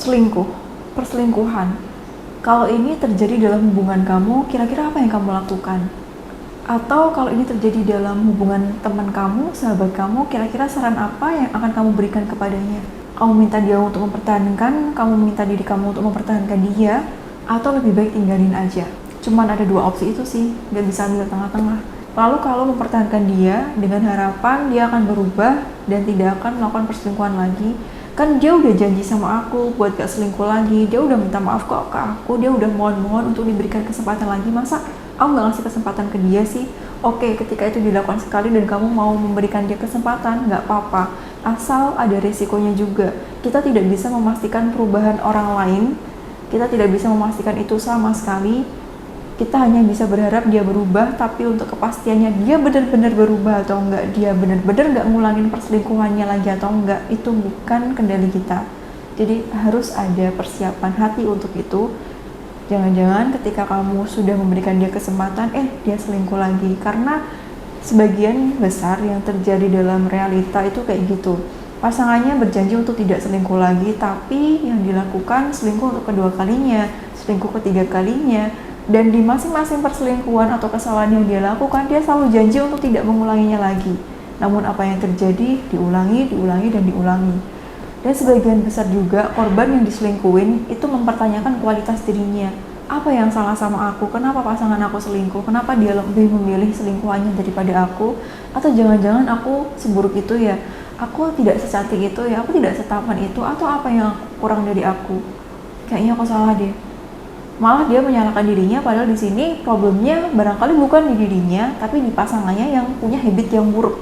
selingkuh, perselingkuhan. Kalau ini terjadi dalam hubungan kamu, kira-kira apa yang kamu lakukan? Atau kalau ini terjadi dalam hubungan teman kamu, sahabat kamu, kira-kira saran apa yang akan kamu berikan kepadanya? Kamu minta dia untuk mempertahankan, kamu minta diri kamu untuk mempertahankan dia, atau lebih baik tinggalin aja? Cuman ada dua opsi itu sih, gak bisa ambil tengah-tengah. Lalu kalau mempertahankan dia dengan harapan dia akan berubah dan tidak akan melakukan perselingkuhan lagi, kan dia udah janji sama aku buat gak selingkuh lagi, dia udah minta maaf kok ke aku, dia udah mohon-mohon untuk diberikan kesempatan lagi, masa aku gak ngasih kesempatan ke dia sih? Oke, ketika itu dilakukan sekali dan kamu mau memberikan dia kesempatan, gak apa-apa, asal ada resikonya juga. Kita tidak bisa memastikan perubahan orang lain, kita tidak bisa memastikan itu sama sekali. Kita hanya bisa berharap dia berubah, tapi untuk kepastiannya dia benar-benar berubah atau enggak, dia benar-benar enggak ngulangin perselingkuhannya lagi atau enggak, itu bukan kendali kita. Jadi harus ada persiapan hati untuk itu. Jangan-jangan ketika kamu sudah memberikan dia kesempatan, dia selingkuh lagi. Karena sebagian besar yang terjadi dalam realita itu kayak gitu. Pasangannya berjanji untuk tidak selingkuh lagi, tapi yang dilakukan selingkuh untuk kedua kalinya, selingkuh ketiga kalinya. Dan di masing-masing perselingkuhan atau kesalahan yang dia lakukan, dia selalu janji untuk tidak mengulanginya lagi. Namun apa yang terjadi, diulangi, dan diulangi. Dan sebagian besar juga korban yang diselingkuhin itu mempertanyakan kualitas dirinya. Apa yang salah sama aku? Kenapa pasangan aku selingkuh? Kenapa dia lebih memilih selingkuhannya daripada aku? Atau jangan-jangan aku seburuk itu ya? Aku tidak secantik itu ya? Aku tidak setampan itu? Atau apa yang kurang dari aku? Kayaknya aku salah deh. Malah dia menyalahkan dirinya, padahal di sini problemnya barangkali bukan di dirinya, tapi di pasangannya yang punya habit yang buruk.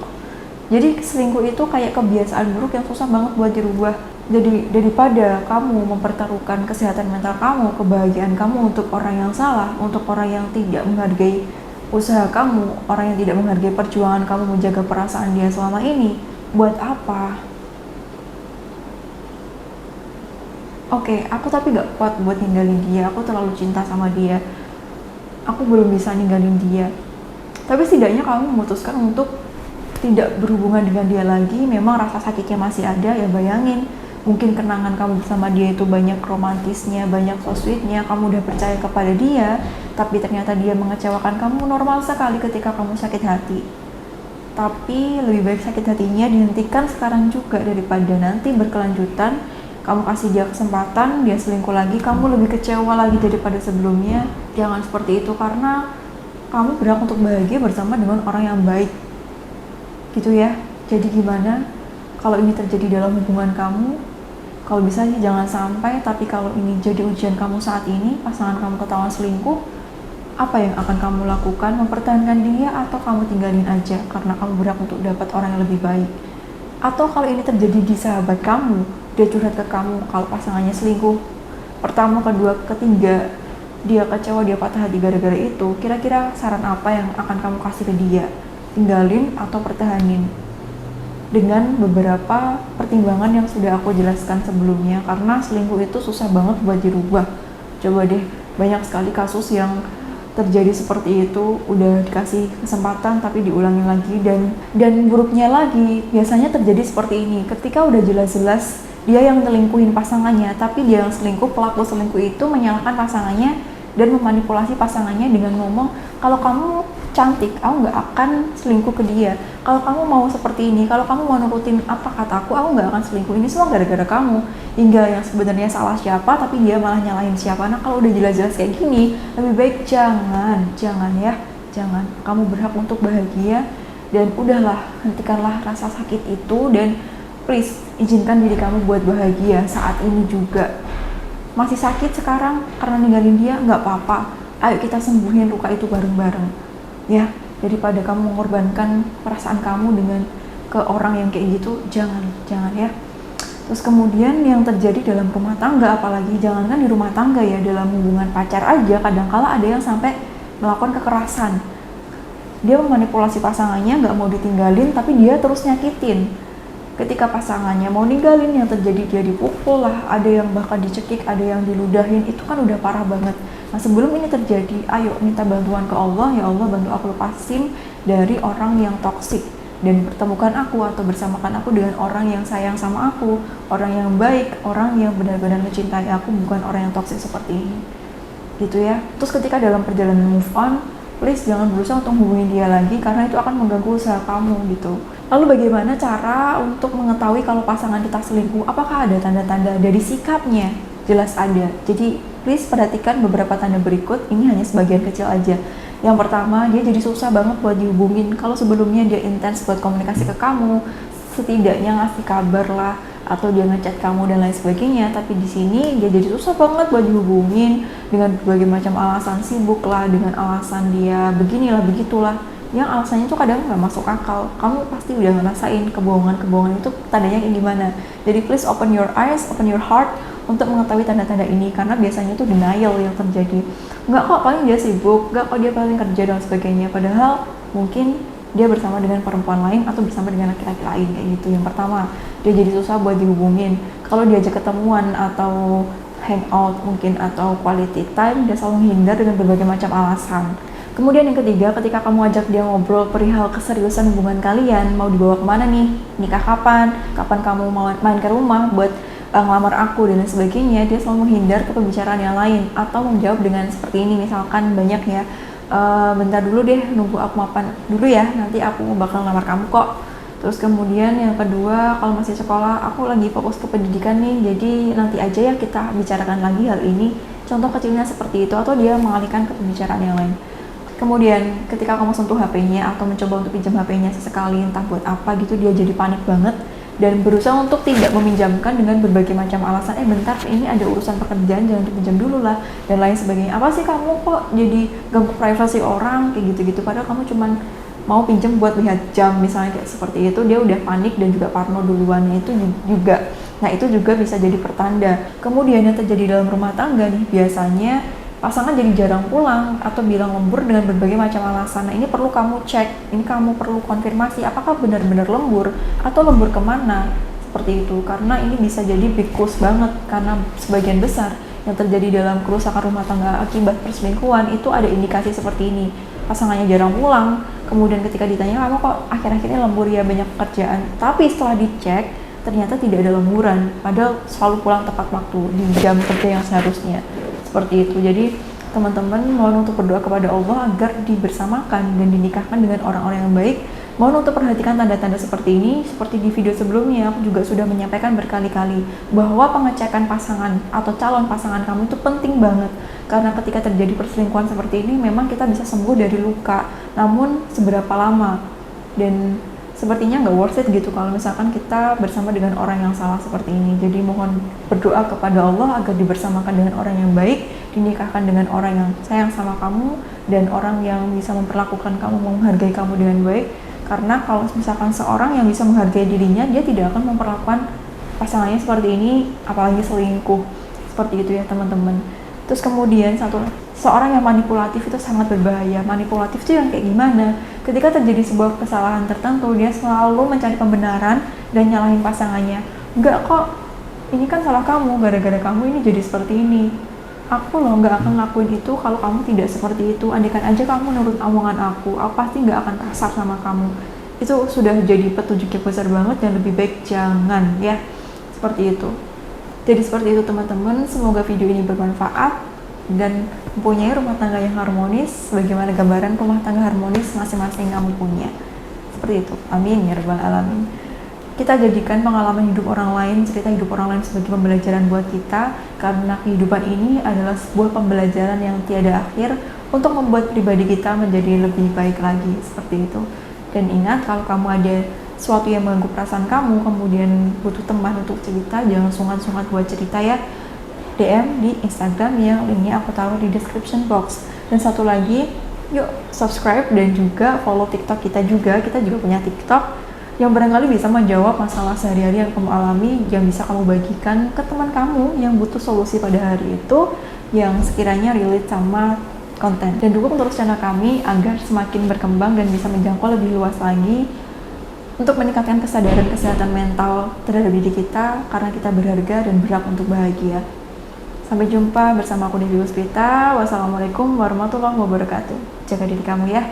Jadi selingkuh itu kayak kebiasaan buruk yang susah banget buat dirubah. Jadi daripada kamu mempertaruhkan kesehatan mental kamu, kebahagiaan kamu untuk orang yang salah, untuk orang yang tidak menghargai usaha kamu, orang yang tidak menghargai perjuangan kamu menjaga perasaan dia selama ini, buat apa? Oke, aku tapi gak kuat buat ninggalin dia, aku terlalu cinta sama dia, aku belum bisa ninggalin dia. Tapi setidaknya kamu memutuskan untuk tidak berhubungan dengan dia lagi. Memang rasa sakitnya masih ada, ya bayangin, mungkin kenangan kamu bersama dia itu banyak romantisnya, banyak so sweetnya, kamu udah percaya kepada dia, tapi ternyata dia mengecewakan kamu. Normal sekali ketika kamu sakit hati, tapi lebih baik sakit hatinya dihentikan sekarang juga daripada nanti berkelanjutan. Kamu kasih dia kesempatan, dia selingkuh lagi, kamu lebih kecewa lagi daripada sebelumnya. Jangan seperti itu, karena kamu berhak untuk bahagia bersama dengan orang yang baik. Gitu ya. Jadi gimana kalau ini terjadi dalam hubungan kamu? Kalau bisa sih jangan sampai, tapi kalau ini jadi ujian kamu saat ini, pasangan kamu ketahuan selingkuh, apa yang akan kamu lakukan? Mempertahankan dia atau kamu tinggalin aja karena kamu berhak untuk dapat orang yang lebih baik? Atau kalau ini terjadi di sahabat kamu, dia curhat ke kamu kalau pasangannya selingkuh, pertama, kedua, ketiga, dia kecewa, dia patah hati gara-gara itu, kira-kira saran apa yang akan kamu kasih ke dia? Tinggalin atau pertahanin? Dengan beberapa pertimbangan yang sudah aku jelaskan sebelumnya, karena selingkuh itu susah banget buat dirubah. Coba deh, banyak sekali kasus yang terjadi seperti itu, udah dikasih kesempatan tapi diulangi lagi, dan buruknya lagi biasanya terjadi seperti ini. Ketika udah jelas-jelas dia yang selingkuhin pasangannya, tapi dia yang selingkuh, pelaku selingkuh itu menyalahkan pasangannya dan memanipulasi pasangannya dengan ngomong, kalau kamu cantik, aku nggak akan selingkuh ke dia. Kalau kamu mau seperti ini, kalau kamu mau nurutin apa kataku, aku nggak akan selingkuh. Ini semua gara-gara kamu. Hingga yang sebenarnya salah siapa, tapi dia malah nyalahin siapa. Nah, kalau udah jelas-jelas kayak gini, lebih baik jangan ya, jangan. Kamu berhak untuk bahagia, dan udahlah, hentikanlah rasa sakit itu, dan please, izinkan diri kamu buat bahagia saat ini juga. Masih sakit sekarang karena ninggalin dia, nggak apa-apa. Ayo kita sembuhin luka itu bareng-bareng. Ya, daripada kamu mengorbankan perasaan kamu dengan ke orang yang kayak gitu, jangan ya. Terus kemudian yang terjadi dalam rumah tangga, apalagi jangankan di rumah tangga ya, dalam hubungan pacar aja, kadangkala ada yang sampai melakukan kekerasan. Dia memanipulasi pasangannya, nggak mau ditinggalin, tapi dia terus nyakitin. Ketika pasangannya mau ninggalin, yang terjadi dia dipukul lah, ada yang bahkan dicekik, ada yang diludahin, itu kan udah parah banget. Nah, sebelum ini terjadi, ayo minta bantuan ke Allah, ya Allah bantu aku lepasin dari orang yang toksik, dan pertemukan aku atau bersamakan aku dengan orang yang sayang sama aku, orang yang baik, orang yang benar-benar mencintai aku, bukan orang yang toksik seperti ini gitu ya. Terus ketika dalam perjalanan move on, please jangan berusaha untuk hubungi dia lagi karena itu akan mengganggu usaha kamu gitu. Lalu bagaimana cara untuk mengetahui kalau pasangan kita selingkuh? Apakah ada tanda-tanda dari sikapnya? Jelas ada. Jadi please perhatikan beberapa tanda berikut, ini hanya sebagian kecil aja. Yang pertama, dia jadi susah banget buat dihubungin. Kalau sebelumnya dia intens buat komunikasi ke kamu, setidaknya ngasih kabar lah, atau dia ngechat kamu dan lain sebagainya, tapi di sini dia jadi susah banget buat dihubungin dengan berbagai macam alasan, sibuk lah, dengan alasan dia beginilah begitulah, yang alasannya tuh kadang nggak masuk akal. Kamu pasti udah ngerasain kebohongan itu tandanya kayak gimana. Jadi please open your eyes, open your heart untuk mengetahui tanda-tanda ini, karena biasanya tuh denial yang terjadi. Nggak kok, paling dia sibuk, nggak kok dia paling kerja dan sebagainya, padahal mungkin dia bersama dengan perempuan lain atau bersama dengan laki-laki lain kayak gitu. Yang pertama, dia jadi susah buat dihubungin. Kalau diajak ketemuan atau hangout mungkin atau quality time, dia selalu menghindar dengan berbagai macam alasan. Kemudian yang ketiga, ketika kamu ajak dia ngobrol perihal keseriusan hubungan kalian, mau dibawa kemana nih, nikah kapan kamu mau main ke rumah buat ngelamar aku dan lain sebagainya, dia selalu menghindar ke pembicaraan yang lain atau menjawab dengan seperti ini, misalkan banyak ya, bentar dulu deh, nunggu aku mapan dulu ya, nanti aku bakal ngelamar kamu kok. Terus kemudian yang kedua, kalau masih sekolah, aku lagi fokus ke pendidikan nih, jadi nanti aja ya kita bicarakan lagi hal ini. Contoh kecilnya seperti itu, atau dia mengalihkan ke pembicaraan yang lain. Kemudian ketika kamu sentuh HP-nya atau mencoba untuk pinjam HP-nya sesekali, entah buat apa gitu, dia jadi panik banget dan berusaha untuk tidak meminjamkan dengan berbagai macam alasan, bentar ini ada urusan pekerjaan, jangan dipinjam dulu lah dan lain sebagainya. Apa sih kamu kok jadi ganggu privasi orang kayak gitu-gitu, padahal kamu cuman mau pinjam buat lihat jam misalnya kayak seperti itu. Dia udah panik dan juga parno duluan, itu juga. Nah itu juga bisa jadi pertanda. Kemudian yang terjadi dalam rumah tangga nih, biasanya pasangan jadi jarang pulang atau bilang lembur dengan berbagai macam alasan. Nah ini perlu kamu cek, ini kamu perlu konfirmasi apakah benar-benar lembur atau lembur kemana, seperti itu. Karena ini bisa jadi big cause banget, karena sebagian besar yang terjadi dalam kerusakan rumah tangga akibat perselingkuhan itu ada indikasi seperti ini. Pasangannya jarang pulang, kemudian ketika ditanya kamu kok akhir-akhir ini lembur, ya banyak pekerjaan, tapi setelah dicek ternyata tidak ada lemburan, padahal selalu pulang tepat waktu di jam kerja yang seharusnya. Seperti itu. Jadi teman-teman mohon untuk berdoa kepada Allah agar dibersamakan dan dinikahkan dengan orang-orang yang baik. Mohon untuk perhatikan tanda-tanda seperti ini. Seperti di video sebelumnya, aku juga sudah menyampaikan berkali-kali bahwa pengecekan pasangan atau calon pasangan kamu itu penting banget. Karena ketika terjadi perselingkuhan seperti ini, memang kita bisa sembuh dari luka. Namun seberapa lama? Dan sepertinya nggak worth it gitu kalau misalkan kita bersama dengan orang yang salah seperti ini. Jadi mohon berdoa kepada Allah agar dibersamakan dengan orang yang baik, dinikahkan dengan orang yang sayang sama kamu, dan orang yang bisa memperlakukan kamu, menghargai kamu dengan baik. Karena kalau misalkan seorang yang bisa menghargai dirinya, dia tidak akan memperlakukan pasangannya seperti ini, apalagi selingkuh. Seperti itu ya teman-teman. Terus kemudian seorang yang manipulatif itu sangat berbahaya. Manipulatif itu yang kayak gimana? Ketika terjadi sebuah kesalahan tertentu, dia selalu mencari pembenaran dan nyalahin pasangannya. Enggak kok, ini kan salah kamu, gara-gara kamu ini jadi seperti ini. Aku loh nggak akan lakuin itu kalau kamu tidak seperti itu. Andaikan aja kamu nurut omongan aku pasti nggak akan kasar sama kamu. Itu sudah jadi petunjuk yang besar banget dan lebih baik jangan ya. Seperti itu. Jadi seperti itu teman-teman, semoga video ini bermanfaat dan mempunyai rumah tangga yang harmonis sebagaimana gambaran rumah tangga harmonis masing-masing kamu punya. Seperti itu. Amin ya rabbal alamin. Kita jadikan pengalaman hidup orang lain, cerita hidup orang lain sebagai pembelajaran buat kita, karena kehidupan ini adalah sebuah pembelajaran yang tiada akhir untuk membuat pribadi kita menjadi lebih baik lagi. Seperti itu. Dan ingat, kalau kamu ada sesuatu yang mengganggu perasaan kamu, kemudian butuh teman untuk cerita, jangan sungkan-sungkan buat cerita ya. DM di Instagram yang linknya aku taruh di description box. Dan satu lagi, yuk subscribe dan juga follow TikTok kita juga. Kita juga punya TikTok yang barangkali bisa menjawab masalah sehari-hari yang kamu alami, yang bisa kamu bagikan ke teman kamu yang butuh solusi pada hari itu, yang sekiranya relate sama konten. Dan dukung terus channel kami agar semakin berkembang dan bisa menjangkau lebih luas lagi untuk meningkatkan kesadaran kesehatan mental terhadap diri kita, karena kita berharga dan berhak untuk bahagia. Sampai jumpa bersama aku Devi Puspita. Wassalamualaikum warahmatullahi wabarakatuh. Jaga diri kamu ya.